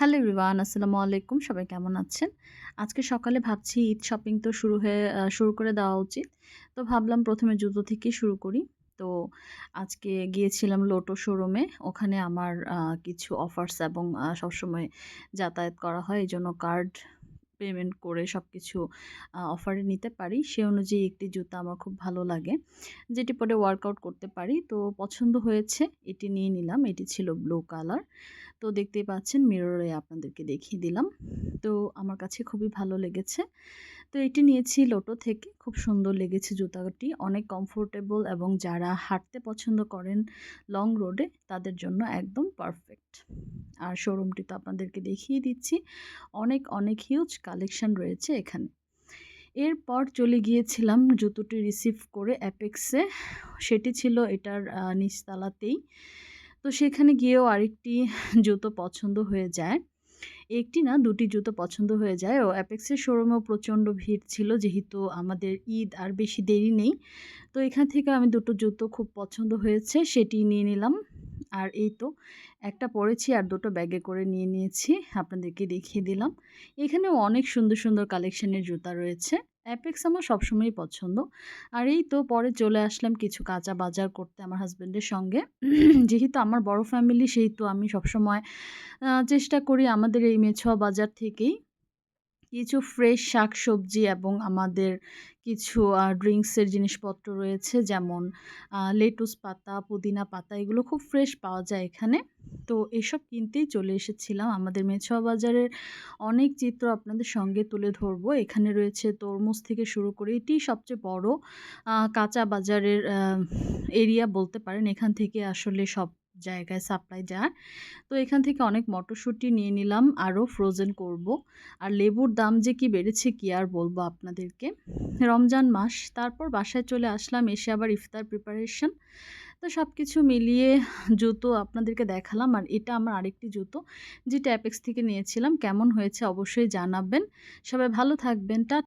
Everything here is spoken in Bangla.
হ্যালো এভরিওয়ান, আসসালামু আলাইকুম। সবাই কেমন আছেন? আজকে সকালে ভাবছি ঈদ শপিং তো শুরু করে দেওয়া উচিত। তো ভাবলাম ১ম এ জুতো থেকেই শুরু করি। তো আজকে গিয়েছিলাম লোটো শোরুমে। ওখানে আমার কিছু অফার্স এবং সবসময় যাতায়াত করা হয়। এজন্য কার্ড পেমেন্ট করে সবকিছু অফারে নিতে পারি। সে অনুযায়ী একটি জুতা আমার খুব ভালো লাগে। যেটি পরে ওয়ার্কআউট করতে পারি। তো পছন্দ হয়েছে, এটি নিয়ে নিলাম। এটি ছিল ব্লু কালার। তো দেখতেই পাচ্ছেন মিররে আপনাদেরকে দেখিয়ে দিলাম। তো আমার কাছে খুবই ভালো লেগেছে। তো এটি নিয়েছি লোটো থেকে। খুব সুন্দর লেগেছে জুতাটি। অনেক কমফোর্টেবল এবং যারা হাঁটতে পছন্দ করেন লং রোডে তাদের জন্য একদম পারফেক্ট। আর শোরুমটি তো আপনাদেরকে দেখিয়ে দিচ্ছি। অনেক হিউজ কালেকশন রয়েছে এখানে। এরপর চলে গিয়েছিলাম জুতোটি রিসিভ করে অ্যাপেক্সে। সেটি ছিল এটার নিচতলাতেই। তো সেখানে গিয়েও আরেকটি জুতো পছন্দ হয়ে যায়। একটি না ২ টি জুতো পছন্দ হয়ে যায়। ও অ্যাপেক্সের শোরুমেও প্রচণ্ড ভিড় ছিল যেহেতু আমাদের ঈদ আর বেশি দেরি নেই। তো এখান থেকে আমি ২ টো জুতো খুব পছন্দ হয়েছে সেটি নিয়ে নিলাম। আর এই তো একটা পড়েছি আর ২ টো ব্যাগে করে নিয়ে নিয়েছি। আপনাদেরকে দেখিয়ে দিলাম। এখানেও অনেক সুন্দর কালেকশনের জুতা রয়েছে। অ্যাপেক্স আমার সবসময়ই পছন্দ। আর এই তো পরে চলে আসলাম কিছু কাঁচা বাজার করতে আমার হাসব্যান্ডের সঙ্গে। যেহেতু আমার বড় ফ্যামিলি সেহেতু আমি সবসময় চেষ্টা করি আমাদের এই মেছোয়া বাজার থেকেই কিছু ফ্রেশ শাকসবজি এবং আমাদের কিছু ড্রিংকসের জিনিসপত্র রয়েছে যেমন লেটুস পাতা, পুদিনা পাতা এগুলো খুব ফ্রেশ পাওয়া যায় এখানে। তো এসব কিনতেই চলে এসেছিলাম। আমাদের মেছোয়া বাজারের অনেক চিত্র আপনাদের সঙ্গে তুলে ধরবো। এখানে রয়েছে তরমুজ থেকে শুরু করে এটিই সবচেয়ে বড় কাঁচা বাজারের এরিয়া বলতে পারেন। এখান থেকে আসলে সব জায়গায় সাপ্লাই যায়। তো এখান থেকে অনেক মটরশুঁটি নিয়ে নিলাম, আরও ফ্রোজেন করব। আর লেবুর দাম যে কি বেড়েছে কি আর বলবো আপনাদেরকে। রমজান মাস, তারপর বাসায় চলে আসলাম, এসে আবার ইফতার প্রিপারেশন। তো সবকিছু মিলিয়ে জুতো আপনাদেরকে দেখালাম। আর এটা আমার আরেকটি জুতো যেটা অ্যাপেক্স থেকে নিয়েছিলাম। কেমন হয়েছে অবশ্যই জানাবেন। সবাই ভালো থাকবেন।